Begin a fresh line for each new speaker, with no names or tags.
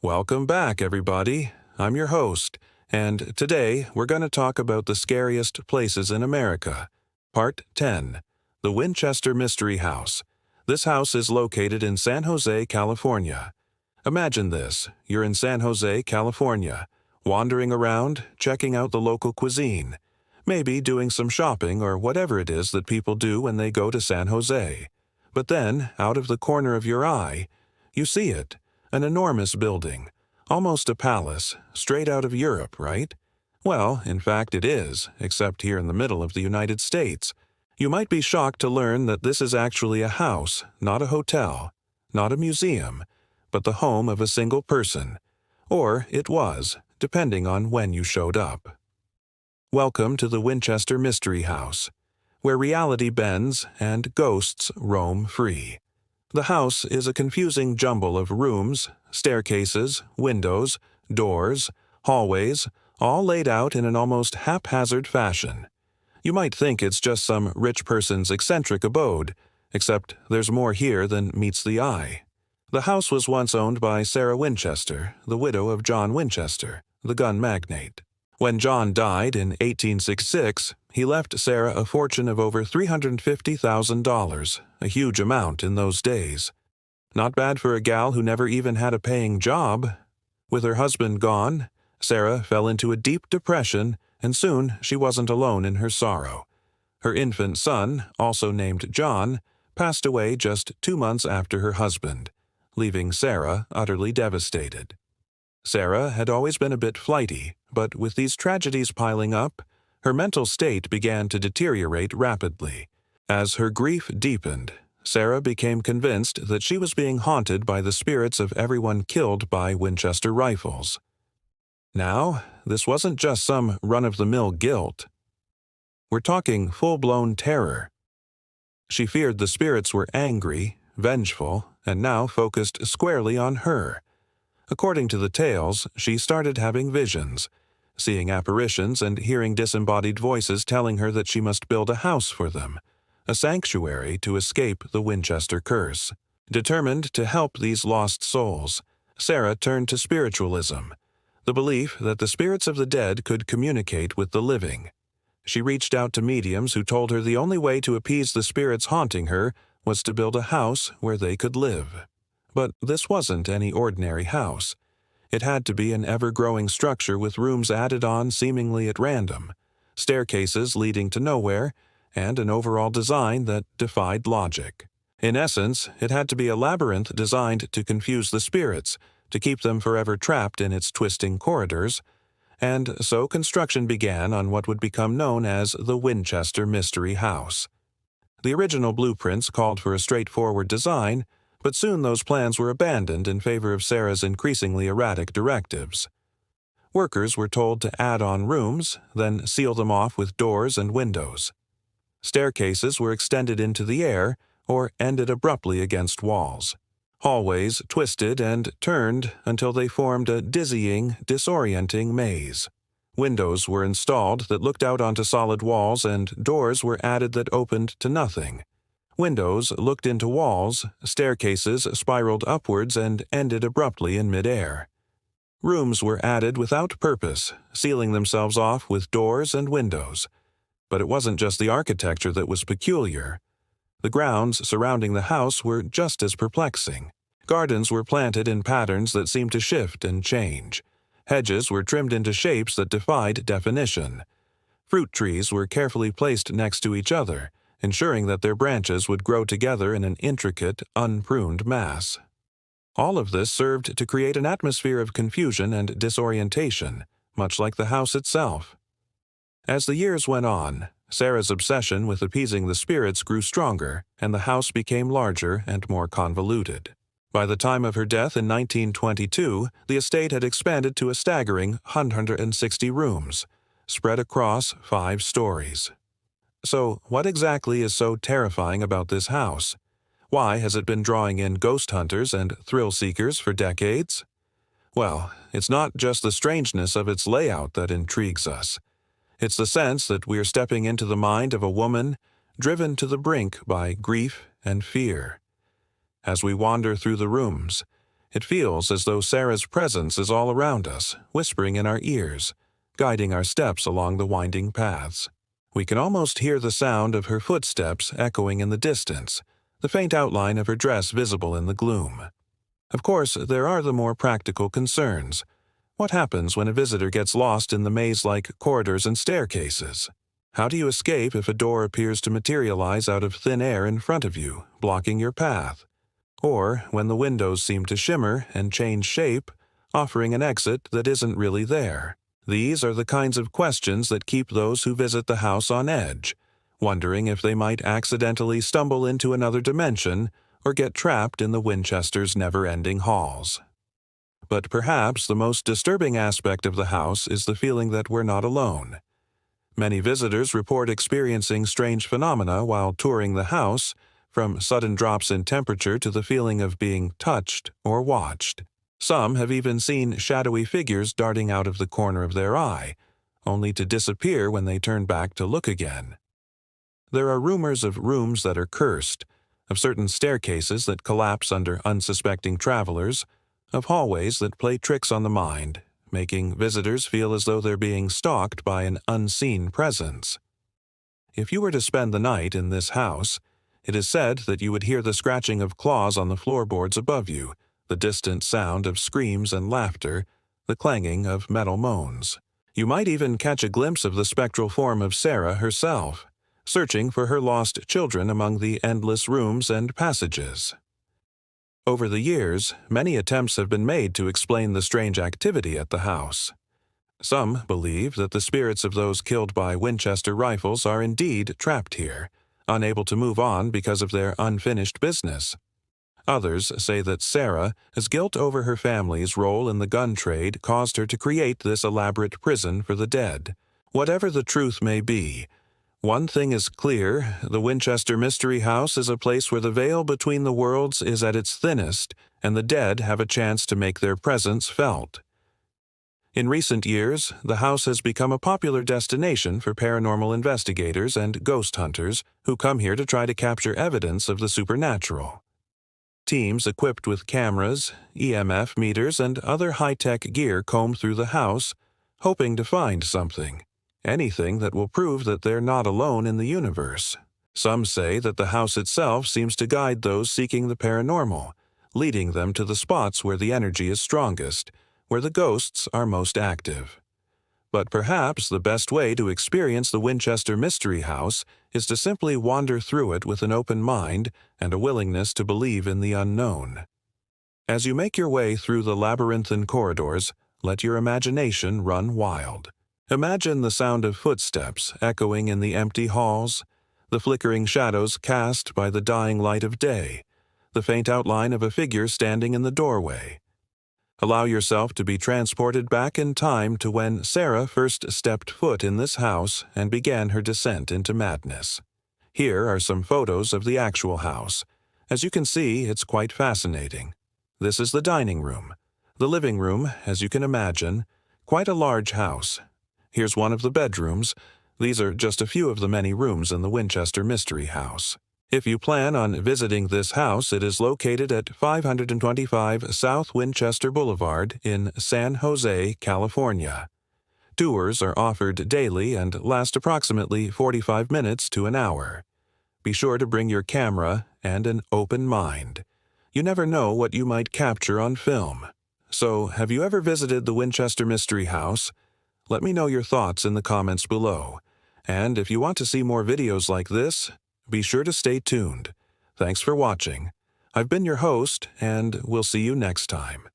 Welcome back, everybody. I'm your host, and today we're going to talk about the scariest places in America. Part 10, The Winchester Mystery House. This house is located in San Jose, California. Imagine this, you're in San Jose, California, wandering around, checking out the local cuisine, maybe doing some shopping or whatever it is that people do when they go to San Jose. But then, out of the corner of your eye, you see it. An enormous building, almost a palace, straight out of Europe, right? Well, in fact it is, except here in the middle of the United States. You might be shocked to learn that this is actually a house, not a hotel, not a museum, but the home of a single person. Or it was, depending on when you showed up. Welcome to the Winchester Mystery House, where reality bends and ghosts roam free. The house is a confusing jumble of rooms, staircases, windows, doors, hallways, all laid out in an almost haphazard fashion. You might think it's just some rich person's eccentric abode, except there's more here than meets the eye. The house was once owned by Sarah Winchester, the widow of John Winchester, the gun magnate. When John died in 1866, he left Sarah a fortune of over $350,000, a huge amount in those days. Not bad for a gal who never even had a paying job. With her husband gone, Sarah fell into a deep depression, and soon she wasn't alone in her sorrow. Her infant son, also named John, passed away just 2 months after her husband, leaving Sarah utterly devastated. Sarah had always been a bit flighty, but with these tragedies piling up, her mental state began to deteriorate rapidly. As her grief deepened, Sarah became convinced that she was being haunted by the spirits of everyone killed by Winchester rifles. Now, this wasn't just some run-of-the-mill guilt. We're talking full-blown terror. She feared the spirits were angry, vengeful, and now focused squarely on her. According to the tales, she started having visions, seeing apparitions and hearing disembodied voices telling her that she must build a house for them, a sanctuary to escape the Winchester curse. Determined to help these lost souls, Sarah turned to spiritualism, the belief that the spirits of the dead could communicate with the living. She reached out to mediums who told her the only way to appease the spirits haunting her was to build a house where they could live. But this wasn't any ordinary house. It had to be an ever-growing structure with rooms added on seemingly at random, staircases leading to nowhere, and an overall design that defied logic. In essence, it had to be a labyrinth designed to confuse the spirits, to keep them forever trapped in its twisting corridors, and so construction began on what would become known as the Winchester Mystery House. The original blueprints called for a straightforward design, but soon those plans were abandoned in favor of Sarah's increasingly erratic directives. Workers were told to add on rooms, then seal them off with doors and windows. Staircases were extended into the air or ended abruptly against walls. Hallways twisted and turned until they formed a dizzying, disorienting maze. Windows were installed that looked out onto solid walls, and doors were added that opened to nothing. Windows looked into walls, staircases spiraled upwards and ended abruptly in midair. Rooms were added without purpose, sealing themselves off with doors and windows. But it wasn't just the architecture that was peculiar. The grounds surrounding the house were just as perplexing. Gardens were planted in patterns that seemed to shift and change. Hedges were trimmed into shapes that defied definition. Fruit trees were carefully placed next to each other, ensuring that their branches would grow together in an intricate, unpruned mass. All of this served to create an atmosphere of confusion and disorientation, much like the house itself. As the years went on, Sarah's obsession with appeasing the spirits grew stronger, and the house became larger and more convoluted. By the time of her death in 1922, the estate had expanded to a staggering 160 rooms, spread across 5 stories. So, what exactly is so terrifying about this house? Why has it been drawing in ghost hunters and thrill-seekers for decades? Well, it's not just the strangeness of its layout that intrigues us. It's the sense that we are stepping into the mind of a woman driven to the brink by grief and fear. As we wander through the rooms, It feels as though Sarah's presence is all around us, whispering in our ears, guiding our steps along the winding paths. We can almost hear the sound of her footsteps echoing in the distance, the faint outline of her dress visible in the gloom. Of course, there are the more practical concerns. What happens when a visitor gets lost in the maze-like corridors and staircases? How do you escape if a door appears to materialize out of thin air in front of you, blocking your path? Or when the windows seem to shimmer and change shape, offering an exit that isn't really there? These are the kinds of questions that keep those who visit the house on edge, wondering if they might accidentally stumble into another dimension or get trapped in the Winchester's never-ending halls. But perhaps the most disturbing aspect of the house is the feeling that we're not alone. Many visitors report experiencing strange phenomena while touring the house, from sudden drops in temperature to the feeling of being touched or watched. Some have even seen shadowy figures darting out of the corner of their eye, only to disappear when they turn back to look again. There are rumors of rooms that are cursed, of certain staircases that collapse under unsuspecting travelers, of hallways that play tricks on the mind, making visitors feel as though they're being stalked by an unseen presence. If you were to spend the night in this house, it is said that you would hear the scratching of claws on the floorboards above you, the distant sound of screams and laughter, the clanging of metal moans. You might even catch a glimpse of the spectral form of Sarah herself, searching for her lost children among the endless rooms and passages. Over the years, many attempts have been made to explain the strange activity at the house. Some believe that the spirits of those killed by Winchester rifles are indeed trapped here, unable to move on because of their unfinished business. Others say that Sarah, as guilt over her family's role in the gun trade, caused her to create this elaborate prison for the dead. Whatever the truth may be, one thing is clear: the Winchester Mystery House is a place where the veil between the worlds is at its thinnest, and the dead have a chance to make their presence felt. In recent years, the house has become a popular destination for paranormal investigators and ghost hunters who come here to try to capture evidence of the supernatural. Teams equipped with cameras, EMF meters, and other high-tech gear comb through the house, hoping to find something. Anything that will prove that they're not alone in the universe. Some say that the house itself seems to guide those seeking the paranormal, leading them to the spots where the energy is strongest, where the ghosts are most active. But perhaps the best way to experience the Winchester Mystery House is to simply wander through it with an open mind and a willingness to believe in the unknown. As you make your way through the labyrinthine corridors, let your imagination run wild. Imagine the sound of footsteps echoing in the empty halls, the flickering shadows cast by the dying light of day, the faint outline of a figure standing in the doorway. Allow yourself to be transported back in time to when Sarah first stepped foot in this house and began her descent into madness. Here are some photos of the actual house. As you can see, it's quite fascinating. This is the dining room. The living room, as you can imagine, quite a large house. Here's one of the bedrooms. These are just a few of the many rooms in the Winchester Mystery House. If you plan on visiting this house, it is located at 525 South Winchester Boulevard in San Jose, California. Tours are offered daily and last approximately 45 minutes to an hour. Be sure to bring your camera and an open mind. You never know what you might capture on film. So, have you ever visited the Winchester Mystery House? Let me know your thoughts in the comments below. And if you want to see more videos like this, be sure to stay tuned. Thanks for watching. I've been your host, and we'll see you next time.